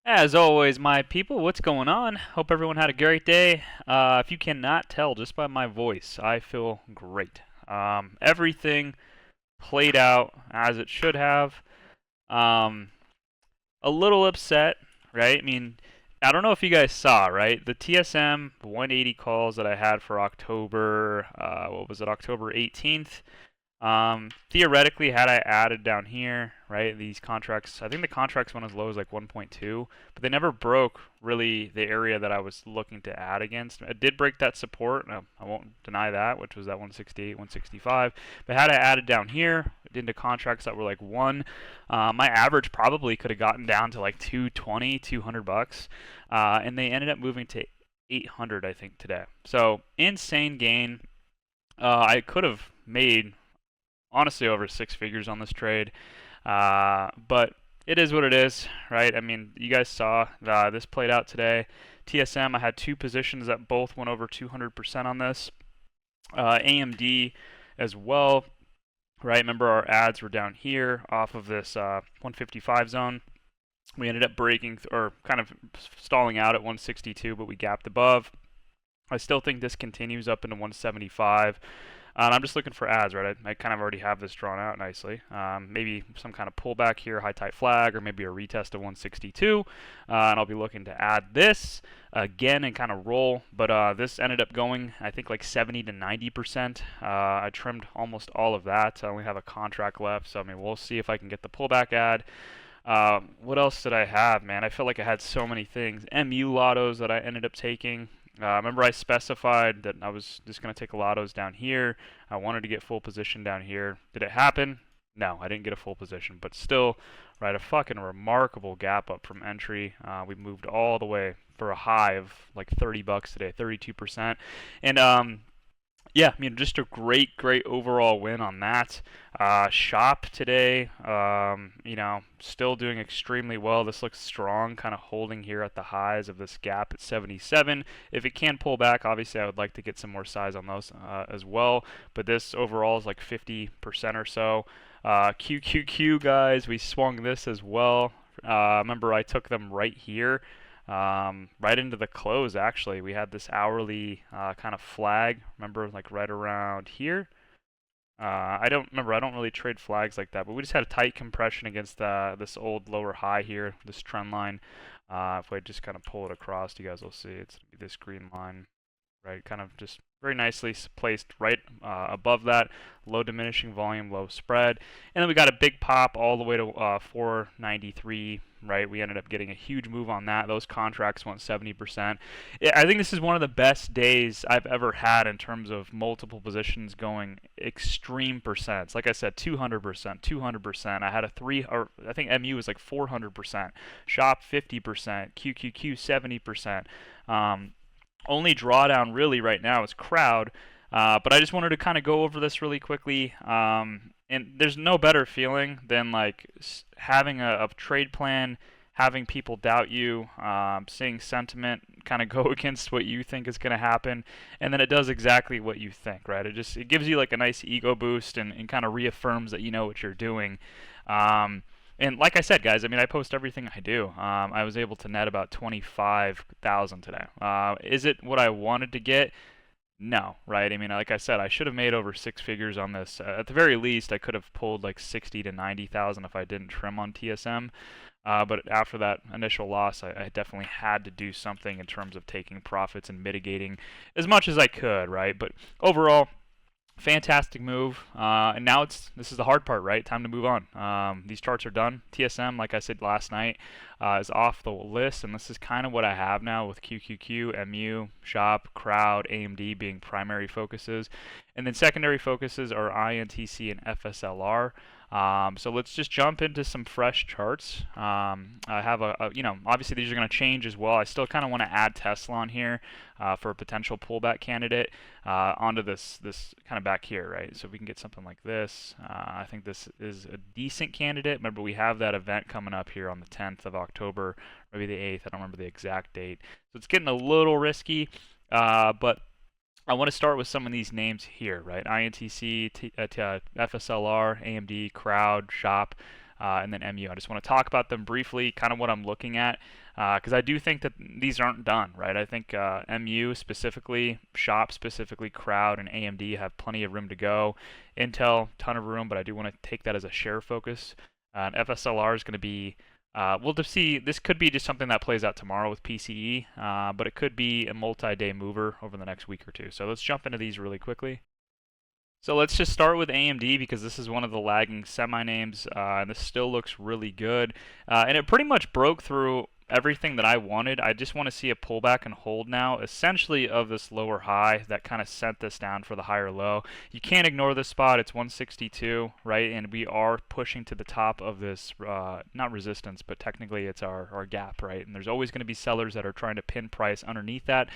As always, my people, what's going on? Hope everyone had a great day. If you cannot tell just by my voice, I feel great. Everything played out as it should have. Um, a little upset, right? I mean, I don't know if you guys saw, right? The TSM 180 calls that I had for October, what was it, October 18th? Theoretically, had I added down here, right, these contracts, I think the contracts went as low as like 1.2, but they never broke really the area that I was looking to add against. It did break that support, no, I won't deny that, which was that 168, 165. But had I added down here into contracts that were like one, my average probably could have gotten down to like 220, 200 bucks, and they ended up moving to 800, I think, today. So insane gain. I could have made honestly over six figures on this trade. But it is what it is, right? I mean, you guys saw this played out today. TSM, I had two positions that both went over 200% on this. AMD as well, right? Remember our ads were down here off of this 155 zone. We ended up breaking or kind of stalling out at 162, but we gapped above. I still think this continues up into 175. And I'm just looking for ads, right? I kind of already have this drawn out nicely. Maybe some kind of pullback here, high tight flag, or maybe a retest of 162. And I'll be looking to add this again and kind of roll. But this ended up going, I think, like 70 to 90%. I trimmed almost all of that. I only have a contract left, so I mean, we'll see if I can get the pullback ad. What else did I have, man? I felt like I had so many things. MU lottos that I ended up taking. Remember I specified that I was just going to take lottos down here. I wanted to get full position down here. Did it happen? No, I didn't get a full position, but still, right, a fucking remarkable gap up from entry. We moved all the way for a high of like 30 bucks today, 32%. And yeah, I mean, just a great overall win on that. Shop today, still doing extremely well. This looks strong, kind of holding here at the highs of this gap at 77. If it can pull back, obviously I would like to get some more size on those as well. But this overall is like 50% or so. QQQ guys, we swung this as well. Remember I took them right here right into the close. Actually, we had this hourly kind of flag. Remember, like right around here. I don't remember. I don't really trade flags like that, but we just had a tight compression against this old lower high here, this trend line. If I just kind of pull it across, you guys will see it's this green line, right? Kind of just very nicely placed right above that. Low diminishing volume, low spread. And then we got a big pop all the way to 493, right? We ended up getting a huge move on that. Those contracts went 70%. I think this is one of the best days I've ever had in terms of multiple positions going extreme percents. Like I said, 200%, 200%. I had a or I think MU was like 400%. Shop 50%, QQQ 70%. Only drawdown really right now is crowd. But I just wanted to kind of go over this really quickly. And there's no better feeling than like having a trade plan, having people doubt you, seeing sentiment kind of go against what you think is going to happen, and then it does exactly what you think, right? It gives you like a nice ego boost and kind of reaffirms that you know what you're doing. And like I said, guys, I mean, I post everything I do. I was able to net about 25,000 today. Is it what I wanted to get? No, right? I mean, like I said, I should have made over six figures on this. At the very least, I could have pulled like 60 to 90,000 if I didn't trim on TSM. But after that initial loss, I definitely had to do something in terms of taking profits and mitigating as much as I could, right? But overall, fantastic move. And now this is the hard part, right? Time to move on. These charts are done. TSM, like I said last night, is off the list, and this is kind of what I have now with QQQ, MU, Shop, Crowd, AMD being primary focuses, and then secondary focuses are INTC and FSLR. So let's just jump into some fresh charts. I have obviously these are going to change as well. I still kind of want to add Tesla on here for a potential pullback candidate onto this kind of back here, right? So if we can get something like this, I think this is a decent candidate. Remember, we have that event coming up here on the 10th of October, maybe the 8th. I don't remember the exact date. So it's getting a little risky, but I want to start with some of these names here, right? INTC, FSLR, AMD, Crowd, Shop. and then MU. I just want to talk about them briefly, kind of what I'm looking at, because I do think that these aren't done, right? I think MU specifically, Shop specifically, Crowd, and AMD have plenty of room to go. Intel, ton of room, but I do want to take that as a share focus. And FSLR is going to be we'll just see. This could be just something that plays out tomorrow with PCE, but it could be a multi-day mover over the next week or two. So let's jump into these really quickly. So let's just start with AMD because this is one of the lagging semi names, and this still looks really good. And it pretty much broke through everything that I wanted. I just want to see a pullback and hold now, essentially of this lower high that kind of sent this down for the higher low. You can't ignore this spot. It's 162, right? And we are pushing to the top of this, not resistance, but technically it's our gap, right? And there's always going to be sellers that are trying to pin price underneath that.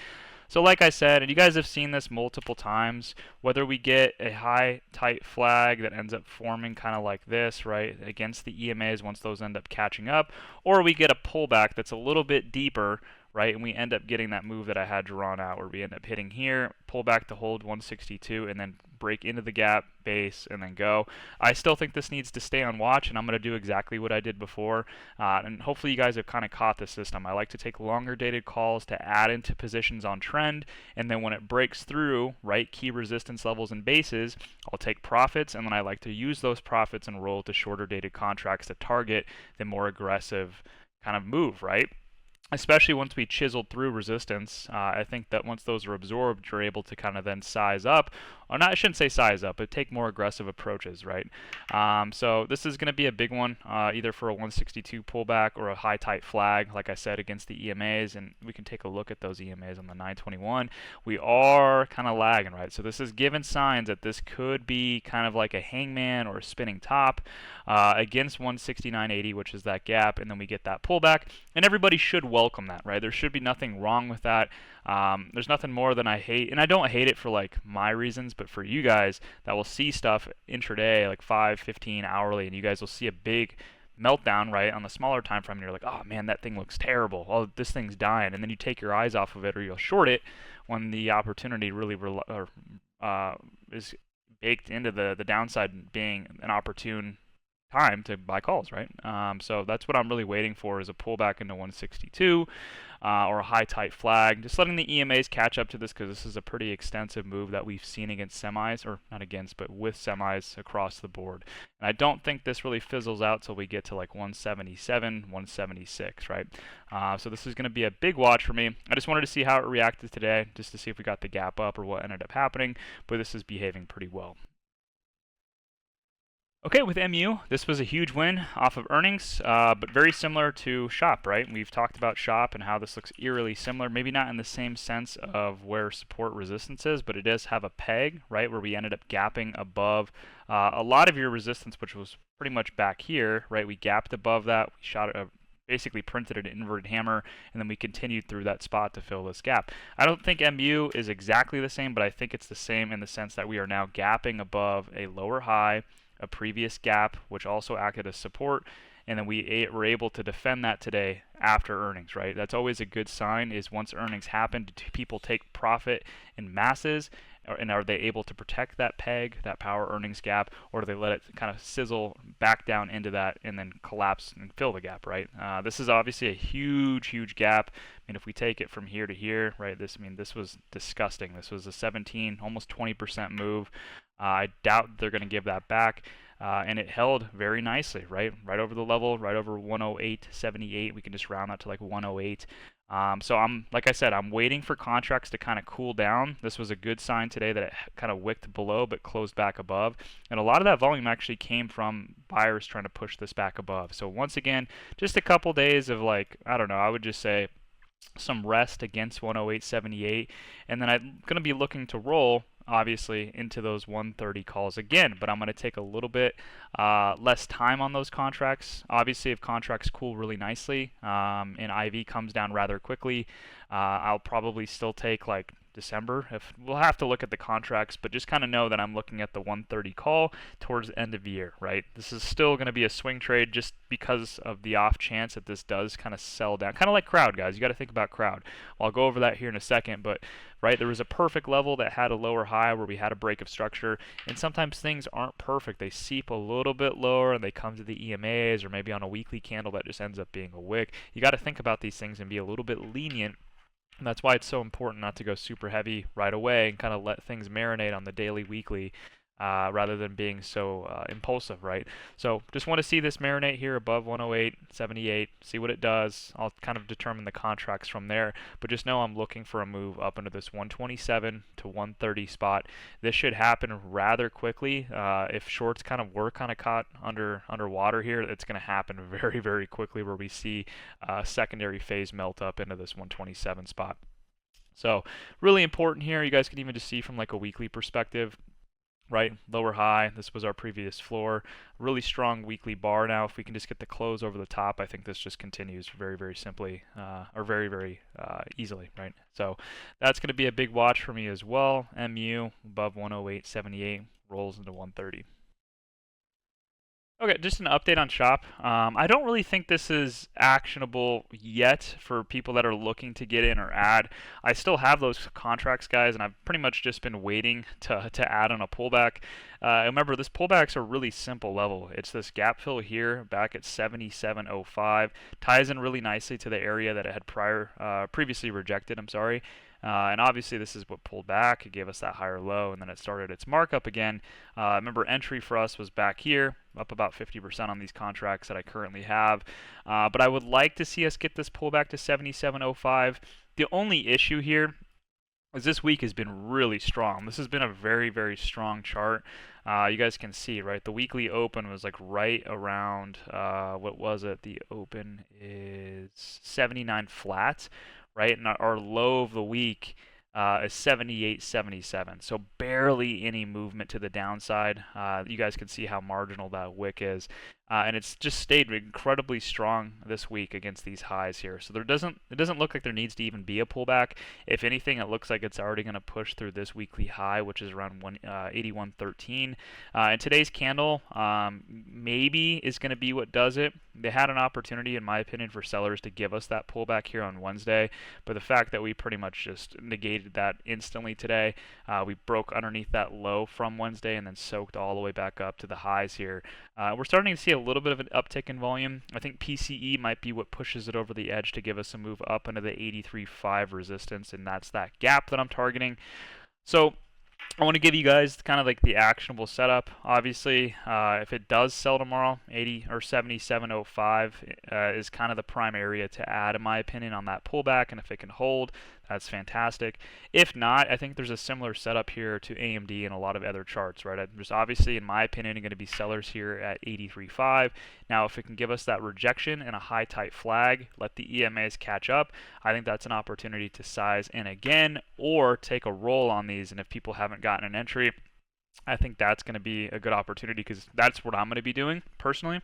So like I said, and you guys have seen this multiple times, whether we get a high tight flag that ends up forming kind of like this, right, against the EMAs once those end up catching up, or we get a pullback that's a little bit deeper, right, and we end up getting that move that I had drawn out where we end up hitting here, pull back to hold 162, and then break into the gap, base, and then go. I still think this needs to stay on watch, and I'm going to do exactly what I did before, and hopefully you guys have kind of caught the system. I like to take longer dated calls to add into positions on trend, and then when it breaks through, right, key resistance levels and bases, I'll take profits, and then I like to use those profits and roll to shorter dated contracts to target the more aggressive kind of move, right? Especially once we chiseled through resistance, I think that once those are absorbed, you're able to kind of then size up, or not, I shouldn't say size up, but take more aggressive approaches, right? So this is going to be a big one, either for a 162 pullback or a high tight flag, like I said, against the EMAs, and we can take a look at those EMAs on the 921. We are kind of lagging, right? So this is giving signs that this could be kind of like a hangman or a spinning top against 169.80, which is that gap, and then we get that pullback, and everybody should welcome that, right? There should be nothing wrong with that. There's nothing more than I hate, and I don't hate it for like my reasons, but for you guys that will see stuff intraday, like 5, 15, hourly, and you guys will see a big meltdown, right, on the smaller time frame, and you're like, oh man, that thing looks terrible. Oh, this thing's dying, and then you take your eyes off of it, or you'll short it when the opportunity really is baked into the downside being an opportune time to buy calls, right? So that's what I'm really waiting for, is a pullback into 162 or a high tight flag. Just letting the EMAs catch up to this, because this is a pretty extensive move that we've seen against semis, or not against, but with semis across the board. And I don't think this really fizzles out till we get to like 177, 176, right? So this is going to be a big watch for me. I just wanted to see how it reacted today, just to see if we got the gap up or what ended up happening, but this is behaving pretty well. Okay, with MU, this was a huge win off of earnings, but very similar to Shop, right? We've talked about Shop and how this looks eerily similar, maybe not in the same sense of where support resistance is, but it does have a peg, right, where we ended up gapping above a lot of your resistance, which was pretty much back here, right? We gapped above that, we shot it, basically printed an inverted hammer, and then we continued through that spot to fill this gap. I don't think MU is exactly the same, but I think it's the same in the sense that we are now gapping above a lower high, a previous gap, which also acted as support, and then we were able to defend that today after earnings, right? That's always a good sign, is once earnings happen, do people take profit in masses, and are they able to protect that peg, that power earnings gap, or do they let it kind of sizzle back down into that and then collapse and fill the gap, right? This is obviously a huge gap. I mean, if we take it from here to here, right, this was disgusting. This was a 17, almost 20% move. I doubt they're going to give that back. And it held very nicely, right over the level, right over 108.78. We can just round that to like 108. So like I said, I'm waiting for contracts to kind of cool down. This was a good sign today that it kind of wicked below but closed back above. And a lot of that volume actually came from buyers trying to push this back above. So once again, just a couple days of like, I don't know, I would just say some rest against 108.78. And then I'm going to be looking to roll, obviously, into those 130 calls again, but I'm going to take a little bit less time on those contracts. Obviously, if contracts cool really nicely and IV comes down rather quickly, I'll probably still take like December. We'll have to look at the contracts, but just kind of know that I'm looking at the 130 call towards the end of the year, right? This is still going to be a swing trade just because of the off chance that this does kind of sell down. Kind of like Crowd, guys. You got to think about Crowd. Well, I'll go over that here in a second, but right? There was a perfect level that had a lower high where we had a break of structure, and sometimes things aren't perfect. They seep a little bit lower and they come to the EMAs, or maybe on a weekly candle that just ends up being a wick. You got to think about these things and be a little bit lenient. And that's why it's so important not to go super heavy right away and kind of let things marinate on the daily, weekly, rather than being so impulsive, right? So just want to see this marinate here above 108.78, see what it does. I'll kind of determine the contracts from there, but just know I'm looking for a move up into this 127 to 130 spot. This should happen rather quickly. If shorts were caught underwater here, it's going to happen very, very quickly, where we see secondary phase melt up into this 127 spot. So really important here. You guys can even just see from like a weekly perspective, right? Lower high. This was our previous floor. Really strong weekly bar now. If we can just get the close over the top, I think this just continues very, very simply, or very, very easily, right? So that's going to be a big watch for me as well. MU above 108.78 rolls into 130. Okay, just an update on Shop. I don't really think this is actionable yet for people that are looking to get in or add. I still have those contracts, guys, and I've pretty much just been waiting to add on a pullback. Remember, this pullback's a really simple level. It's this gap fill here back at 77.05. Ties in really nicely to the area that it had previously rejected. I'm sorry. And obviously this is what pulled back. It gave us that higher low, and then it started its markup again. Remember, entry for us was back here, up about 50% on these contracts that I currently have. But I would like to see us get this pullback to 77.05. The only issue here is this week has been really strong. This has been a very, very strong chart. You guys can see, right? The weekly open was like right around, what was it? The open is 79 flat, right? And our low of the week is 78.77. So barely any movement to the downside. You guys can see how marginal that wick is. And it's just stayed incredibly strong this week against these highs here. So it doesn't look like there needs to even be a pullback. If anything, it looks like it's already going to push through this weekly high, which is around 81.13. And today's candle maybe is going to be what does it. They had an opportunity, in my opinion, for sellers to give us that pullback here on Wednesday, but the fact that we pretty much just negated that instantly today, we broke underneath that low from Wednesday and then soaked all the way back up to the highs here. We're starting to see a little bit of an uptick in volume. I think PCE might be what pushes it over the edge to give us a move up into the 83.5 resistance, and that's that gap that I'm targeting. So I want to give you guys kind of like the actionable setup. Obviously, if it does sell tomorrow, 80 or 77.05 is kind of the prime area to add, in my opinion, on that pullback. And if it can hold, that's fantastic. If not, I think there's a similar setup here to AMD and a lot of other charts, right? There's obviously, in my opinion, going to be sellers here at 83.5. Now, if it can give us that rejection and a high tight flag, let the EMAs catch up, I think that's an opportunity to size in again or take a roll on these. And if people haven't gotten an entry, I think that's going to be a good opportunity, because that's what I'm going to be doing personally,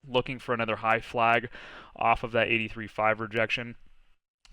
looking for another high flag off of that 83.5 rejection,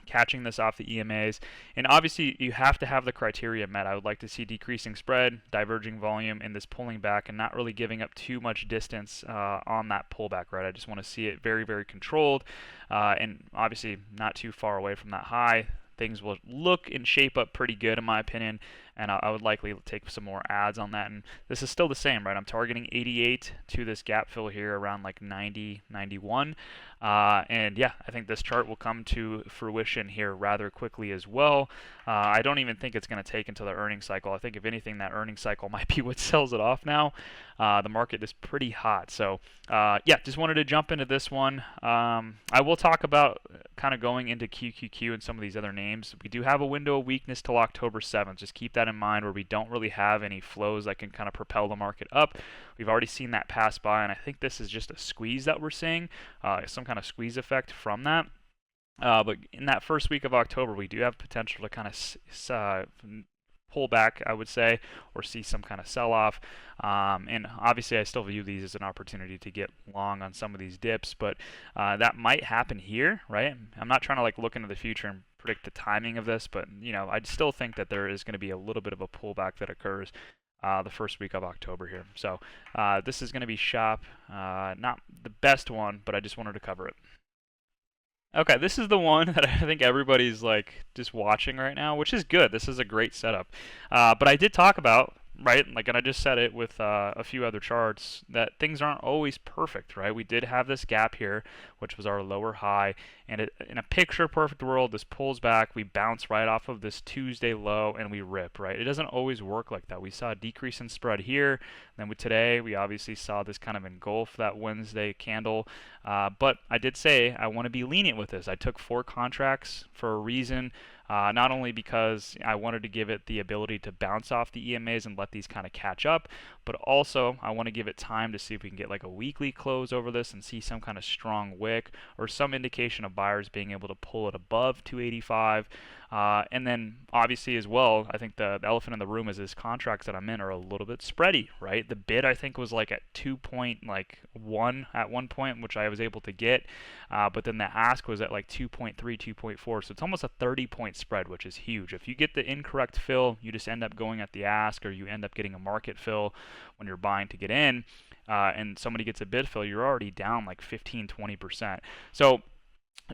catching this off the EMAs. And obviously you have to have the criteria met. I would like to see decreasing spread, diverging volume, and this pulling back and not really giving up too much distance on that pullback, right? I just want to see it very, very controlled, and obviously not too far away from that high. Things will look and shape up pretty good, in my opinion, and I would likely take some more ads on that. And this is still the same, right? I'm targeting 88 to this gap fill here around like 90, 91. And yeah, I think this chart will come to fruition here rather quickly as well. I don't even think it's going to take until the earnings cycle. I think if anything, that earnings cycle might be what sells it off now. The market is pretty hot. So yeah, just wanted to jump into this one. I will talk about kind of going into QQQ and some of these other names. We do have a window of weakness till October 7th. Just keep that in mind, where we don't really have any flows that can kind of propel the market up. We've already seen that pass by, and I think this is just a squeeze that we're seeing, some kind of squeeze effect from that. But in that first week of October, we do have potential to kind of pull back, I would say, or see some kind of sell-off. And obviously, I still view these as an opportunity to get long on some of these dips, but that might happen here, right? I'm not trying to like look into the future and predict the timing of this, but I still think that there is going to be a little bit of a pullback that occurs the first week of October here. So this is going to be Shop, not the best one, but I just wanted to cover it. Okay, this is the one that I think everybody's like just watching right now, which is good. This is a great setup. But I did talk about, right, like, and I just said it with a few other charts, that things aren't always perfect, right? We did have this gap here, which was our lower high, and in a picture perfect world, this pulls back, we bounce right off of this Tuesday low, and we rip, right? It doesn't always work like that. We saw a decrease in spread here, then with today, we obviously saw this kind of engulf that Wednesday candle. But I did say I want to be lenient with this. I took 4 contracts for a reason, not only because I wanted to give it the ability to bounce off the EMAs and let these kind of catch up, but also I want to give it time to see if we can get like a weekly close over this and see some kind of strong wick or some indication of buyers being able to pull it above 285. And then obviously as well, I think the elephant in the room is his contracts that I'm in are a little bit spready, right? The bid I think was like at 2.1 at one point, which I was able to get, but then the ask was at like 2.3, 2.4, so it's almost a 30-point spread, which is huge. If you get the incorrect fill, you just end up going at the ask, or you end up getting a market fill when you're buying to get in, and somebody gets a bid fill, you're already down like 15, 20%. So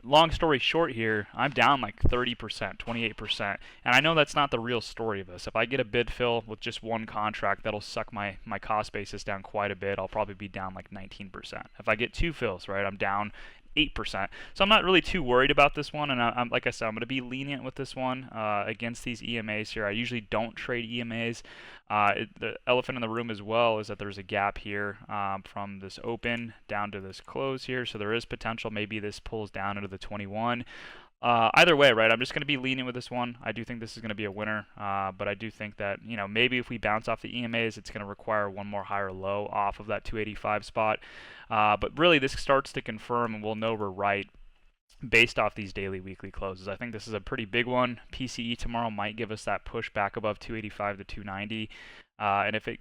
long story short here, I'm down like 30%, 28%. And I know that's not the real story of this. If I get a bid fill with just one contract, that'll suck my cost basis down quite a bit. I'll probably be down like 19%. If I get 2 fills, right, I'm down 8%. So I'm not really too worried about this one. And I'm like I said, I'm going to be lenient with this one against these EMAs here. I usually don't trade EMAs. The elephant in the room as well is that there's a gap here from this open down to this close here. So there is potential maybe this pulls down into the 21. Either way, right, I'm just going to be lenient with this one. I do think this is going to be a winner, but I do think that, maybe if we bounce off the EMAs, it's going to require one more higher low off of that 285 spot. But really, this starts to confirm, and we'll know we're right based off these daily weekly closes. I think this is a pretty big one. PCE tomorrow might give us that push back above 285 to 290. And if it,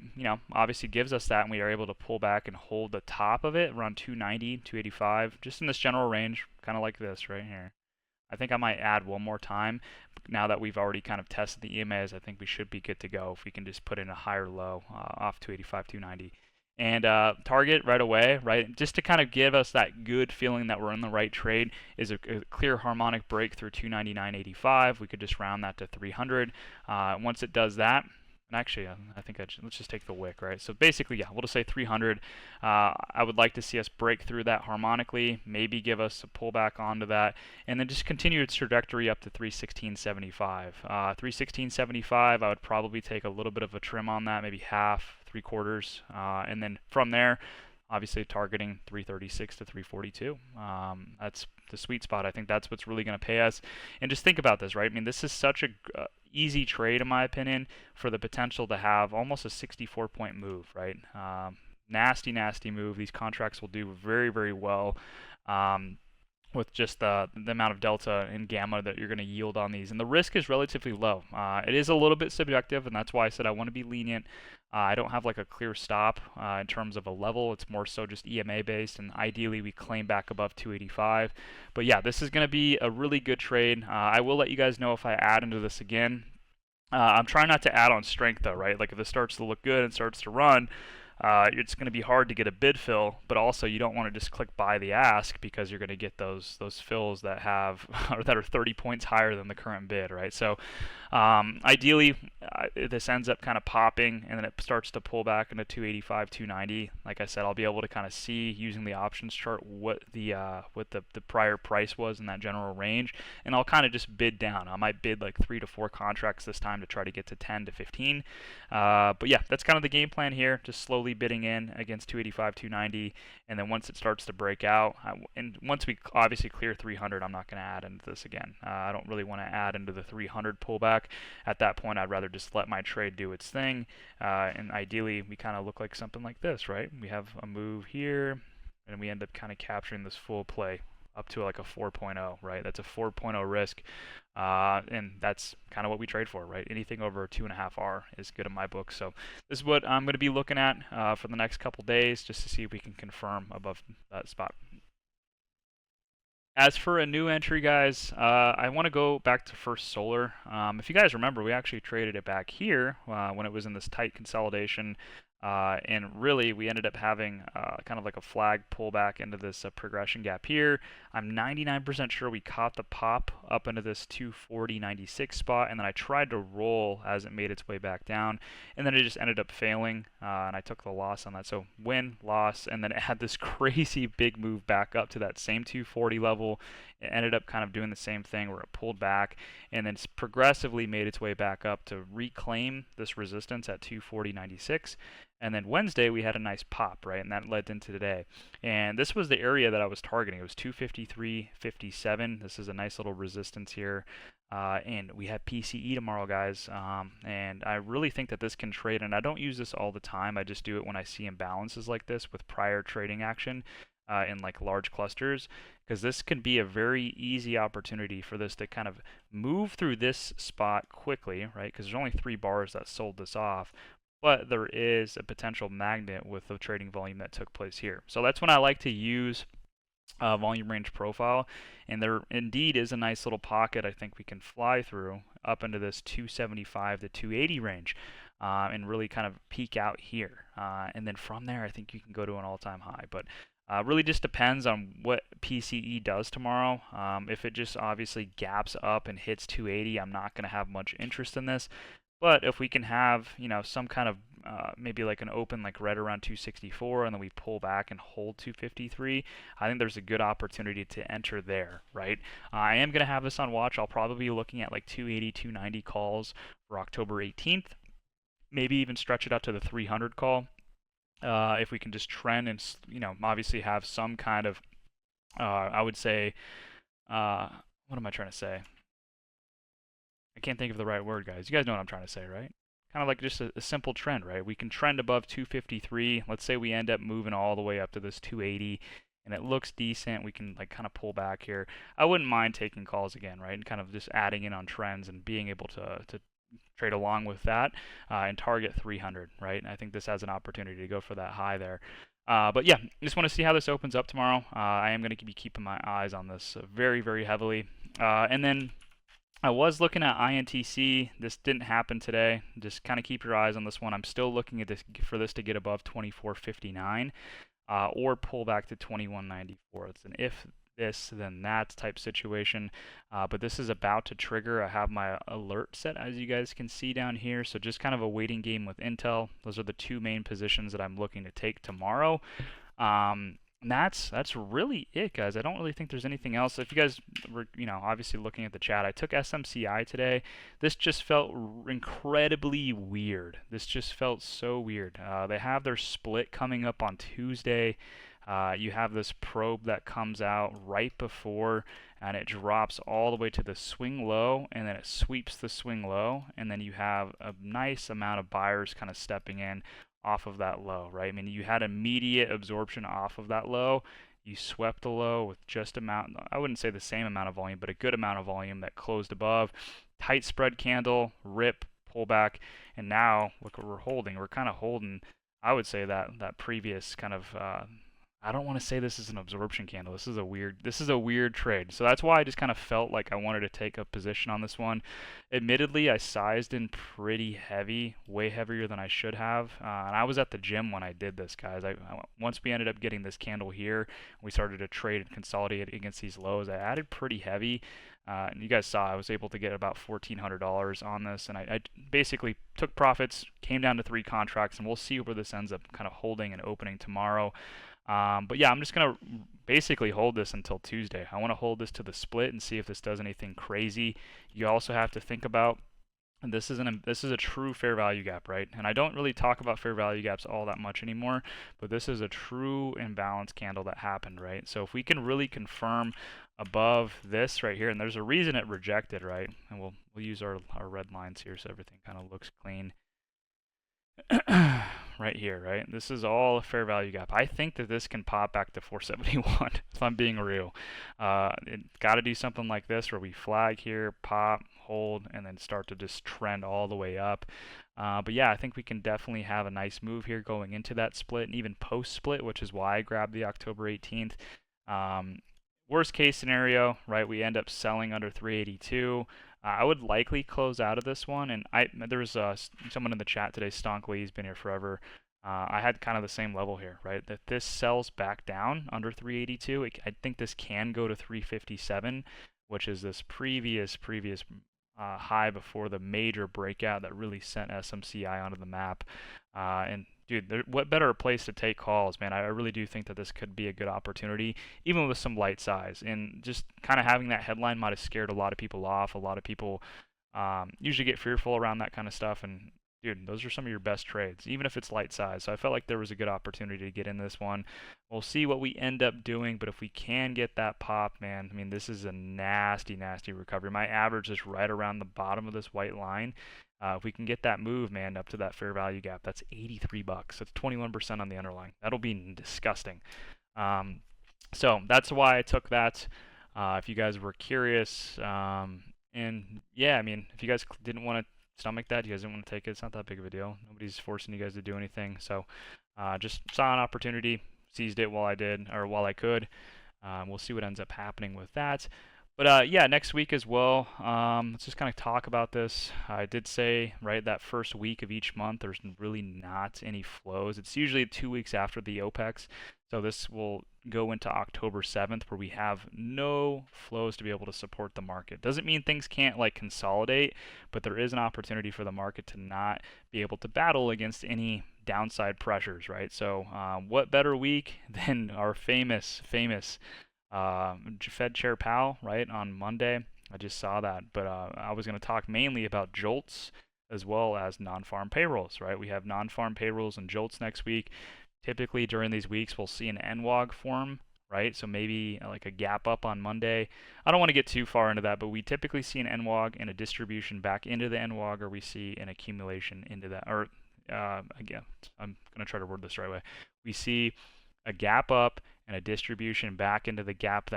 obviously gives us that and we are able to pull back and hold the top of it around 290, 285, just in this general range, kind of like this right here. I think I might add one more time. Now that we've already kind of tested the EMAs, I think we should be good to go if we can just put in a higher low off 285, 290. And target right away, right, just to kind of give us that good feeling that we're in the right trade, is a clear harmonic break through 299.85. We could just round that to 300. Once it does that, and actually, I think let's just take the wick, right? So basically, yeah, we'll just say 300. I would like to see us break through that harmonically, maybe give us a pullback onto that, and then just continue its trajectory up to 316.75. 316.75, I would probably take a little bit of a trim on that, maybe half, 3/4, and then from there, obviously targeting 336 to 342. That's the sweet spot. I think that's what's really going to pay us. And just think about this, right? I mean, this is such a easy trade, in my opinion, for the potential to have almost a 64-point move, right? Nasty, nasty move. These contracts will do very, very well. With just the amount of delta and gamma that you're going to yield on these. And the risk is relatively low. It is a little bit subjective, and that's why I said I want to be lenient. I don't have like a clear stop in terms of a level. It's more so just EMA based, and ideally we claim back above 285. But yeah, this is going to be a really good trade. I will let you guys know if I add into this again. I'm trying not to add on strength though, right? Like if this starts to look good and starts to run, it's going to be hard to get a bid fill, but also you don't want to just click buy the ask because you're going to get those fills that have or that are 30 points higher than the current bid, right? So ideally, this ends up kind of popping and then it starts to pull back into 285, 290. Like I said, I'll be able to kind of see using the options chart what the prior price was in that general range, and I'll kind of just bid down. I might bid like 3 to 4 contracts this time to try to get to 10 to 15. But yeah, that's kind of the game plan here. Just slowly bidding in against 285, 290, and then once it starts to break out, and once we obviously clear 300, I'm not going to add into this again. I don't really want to add into the 300 pullback. At that point, I'd rather just let my trade do its thing, and ideally, we kind of look like something like this, right? We have a move here, and we end up kind of capturing this full play up to like a 4.0, right? That's a 4.0 risk, and that's kind of what we trade for, right? Anything over 2.5R is good in my book. So this is what I'm going to be looking at for the next couple days, just to see if we can confirm above that spot. As for a new entry, guys, I want to go back to First Solar. If you guys remember, we actually traded it back here when it was in this tight consolidation And really, we ended up having kind of like a flag pullback into this progression gap here. I'm 99% sure we caught the pop up into this 240.96 spot, and then I tried to roll as it made its way back down, and then it just ended up failing, and I took the loss on that. So win, loss, and then it had this crazy big move back up to that same 240 level. It ended up kind of doing the same thing where it pulled back and then progressively made its way back up to reclaim this resistance at 240.96. And then Wednesday we had a nice pop, right? And that led into today. And this was the area that I was targeting. It was 253.57. This is a nice little resistance here. And we have PCE tomorrow, guys. And I really think that this can trade. And I don't use this all the time. I just do it when I see imbalances like this with prior trading action in like large clusters, because this can be a very easy opportunity for this to kind of move through this spot quickly, right? Because there's only 3 bars that sold this off, but there is a potential magnet with the trading volume that took place here. So that's when I like to use volume range profile, and there indeed is a nice little pocket I think we can fly through up into this 275 to 280 range. And really kind of peak out here. And then from there, I think you can go to an all-time high. But really just depends on what PCE does tomorrow. If it just obviously gaps up and hits 280, I'm not going to have much interest in this. But if we can have, some kind of maybe like an open like right around 264 and then we pull back and hold 253, I think there's a good opportunity to enter there, right? I am going to have this on watch. I'll probably be looking at like 280, 290 calls for October 18th. Maybe even stretch it out to the 300 call. If we can just trend and, obviously have some kind of, I would say, what am I trying to say? I can't think of the right word, guys. You guys know what I'm trying to say, right? Kind of like just a simple trend, right? We can trend above 253. Let's say we end up moving all the way up to this 280 and it looks decent. We can like kind of pull back here. I wouldn't mind taking calls again, right? And kind of just adding in on trends and being able to trade along with that and target 300, right? And I think this has an opportunity to go for that high there. But yeah, just want to see how this opens up tomorrow. I am going to be keeping my eyes on this very, very heavily. And then I was looking at INTC. This didn't happen today. Just kind of keep your eyes on this one. I'm still looking at this for this to get above 24.59 or pull back to 21.94. It's an if this then that type situation, but this is about to trigger. I have my alert set, as you guys can see down here, so just kind of a waiting game with Intel. Those are the 2 main positions that I'm looking to take tomorrow. And that's really it, guys. I don't really think there's anything else. If you guys were, obviously looking at the chat, I took SMCI today. This just felt incredibly weird. This just felt so weird. They have their split coming up on Tuesday. You have this probe that comes out right before, and it drops all the way to the swing low, and then it sweeps the swing low, and then you have a nice amount of buyers kind of stepping in off of that low, right? I mean, you had immediate absorption off of that low. You swept the low with just I wouldn't say the same amount of volume, but a good amount of volume that closed above. Tight spread candle, rip, pullback, and now look what we're holding. We're kind of holding, I would say, that previous kind of I don't want to say this is an absorption candle. This is a weird trade. So that's why I just kind of felt like I wanted to take a position on this one. Admittedly, I sized in pretty heavy, way heavier than I should have. And I was at the gym when I did this, guys. Once we ended up getting this candle here, we started to trade and consolidate against these lows. I added pretty heavy. And you guys saw I was able to get about $1,400 on this, and I basically took profits, came down to 3 contracts, and we'll see where this ends up kind of holding and opening tomorrow. But yeah, I'm just going to basically hold this until Tuesday. I want to hold this to the split and see if this does anything crazy. You also have to think about, and this is a true fair value gap, right? And I don't really talk about fair value gaps all that much anymore, but this is a true imbalance candle that happened, right? So if we can really confirm above this right here, and there's a reason it rejected, right? And we'll use our red lines here so everything kind of looks clean. Right here, right? This is all a fair value gap. I think that this can pop back to 471 if I'm being real. It got to do something like this where we flag here, pop, hold, and then start to just trend all the way up. But yeah, I think we can definitely have a nice move here going into that split and even post-split, which is why I grabbed the October 18th. Worst case scenario, right, we end up selling under 382. I would likely close out of this one, and there was someone in the chat today, Stonk Lee, he's been here forever. I had kind of the same level here, right? That this sells back down under 382. I think this can go to 357, which is this previous high before the major breakout that really sent SMCI onto the map. And dude, what better place to take calls, man? I really do think that this could be a good opportunity, even with some light size. And just kind of having that headline might have scared a lot of people off. A lot of people usually get fearful around that kind of stuff, and dude, those are some of your best trades, even if it's light size. So I felt like there was a good opportunity to get in this one. We'll see what we end up doing, but if we can get that pop, man, I mean, this is a nasty, nasty recovery. My average is right around the bottom of this white line. If we can get that move, man, up to that fair value gap, that's 83 bucks. That's 21% on the underlying. That'll be disgusting. So that's why I took that. If you guys were curious, and yeah, I mean, if you guys didn't want to stomach that, you guys didn't want to take it, it's not that big of a deal. Nobody's forcing you guys to do anything. So just saw an opportunity, seized it while I could. We'll see what ends up happening with that. But yeah, next week as well, let's just kind of talk about this. I did say, right, that first week of each month, there's really not any flows. It's usually 2 weeks after the OPEX. So this will go into October 7th, where we have no flows to be able to support the market. Doesn't mean things can't like consolidate, but there is an opportunity for the market to not be able to battle against any downside pressures, right? So what better week than our famous Fed Chair Powell, right, on Monday. I just saw that, but I was going to talk mainly about JOLTS as well as non-farm payrolls, right? We have non-farm payrolls and JOLTS next week. Typically during these weeks, we'll see an NWOG form, right? So maybe like a gap up on Monday. I don't want to get too far into that, but we typically see an NWOG and a distribution back into the NWOG, or we see an accumulation into that. Or again, I'm going to try to word this the right way. We see a gap up and a distribution back into the gap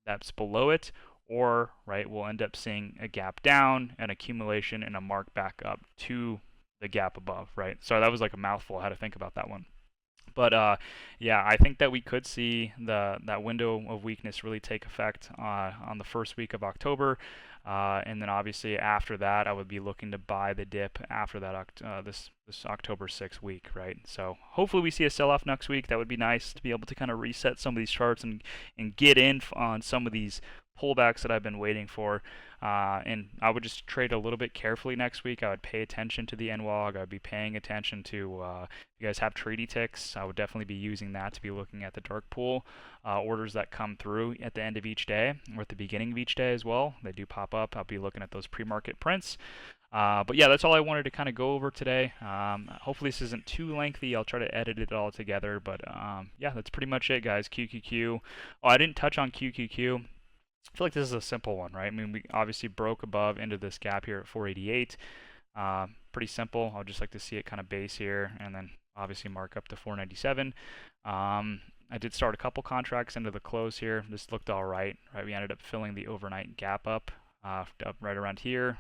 that's below it, or right, we'll end up seeing a gap down, an accumulation, and a mark back up to the gap above, right? So that was like a mouthful how to think about that one. But yeah, I think that we could see that window of weakness really take effect on the first week of October, and then obviously after that, I would be looking to buy the dip after that this October 6th week, right? So hopefully we see a sell-off next week. That would be nice to be able to kind of reset some of these charts and get in on some of these pullbacks that I've been waiting for. And I would just trade a little bit carefully next week. I would pay attention to the NWOG. I would be paying attention to, if you guys have treaty ticks, I would definitely be using that to be looking at the dark pool orders that come through at the end of each day or at the beginning of each day as well. They do pop up. I'll be looking at those pre-market prints. But yeah, that's all I wanted to kind of go over today. Hopefully this isn't too lengthy. I'll try to edit it all together. But yeah, that's pretty much it, guys. QQQ. Oh, I didn't touch on QQQ. I feel like this is a simple one, right? I mean, we obviously broke above into this gap here at 488. Pretty simple. I'll just like to see it kind of base here and then obviously mark up to 497. I did start a couple contracts into the close here. This looked all right, right? We ended up filling the overnight gap up right around here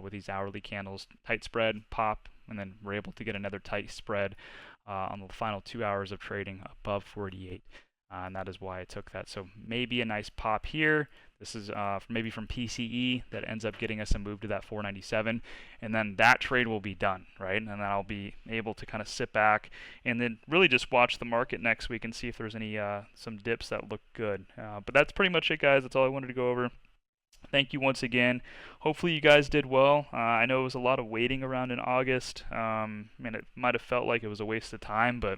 with these hourly candles. Tight spread, pop, and then we're able to get another tight spread on the final 2 hours of trading above 48. And that is why I took that. So maybe a nice pop here. This is maybe from PCE that ends up getting us a move to that 497. And then that trade will be done, right? And then I'll be able to kind of sit back and then really just watch the market next week and see if there's any some dips that look good. But that's pretty much it, guys. That's all I wanted to go over. Thank you once again. Hopefully you guys did well. I know it was a lot of waiting around in August. I mean, it might have felt like it was a waste of time, but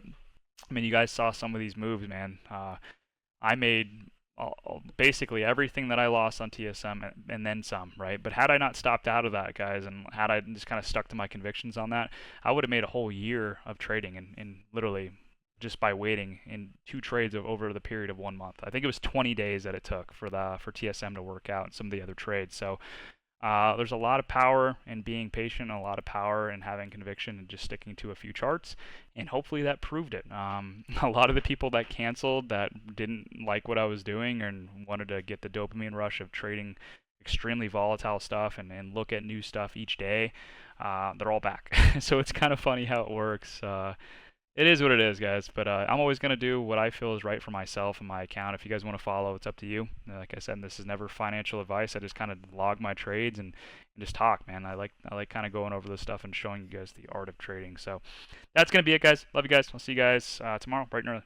I mean, you guys saw some of these moves, man. I made basically everything that I lost on TSM and then some, right? But had I not stopped out of that, guys, and had I just kind of stuck to my convictions on that, I would have made a whole year of trading in literally just by waiting in 2 trades over the period of 1 month. I think it was 20 days that it took for TSM to work out and some of the other trades. So there's a lot of power in being patient, and a lot of power in having conviction and just sticking to a few charts, and hopefully that proved it. A lot of the people that canceled, that didn't like what I was doing and wanted to get the dopamine rush of trading extremely volatile stuff and look at new stuff each day, they're all back. So it's kind of funny how it works. It is what it is, guys. But I'm always going to do what I feel is right for myself and my account. If you guys want to follow, it's up to you. Like I said, this is never financial advice. I just kind of log my trades and just talk, man. I like kind of going over this stuff and showing you guys the art of trading. So that's going to be it, guys. Love you guys. I'll see you guys tomorrow, bright and early.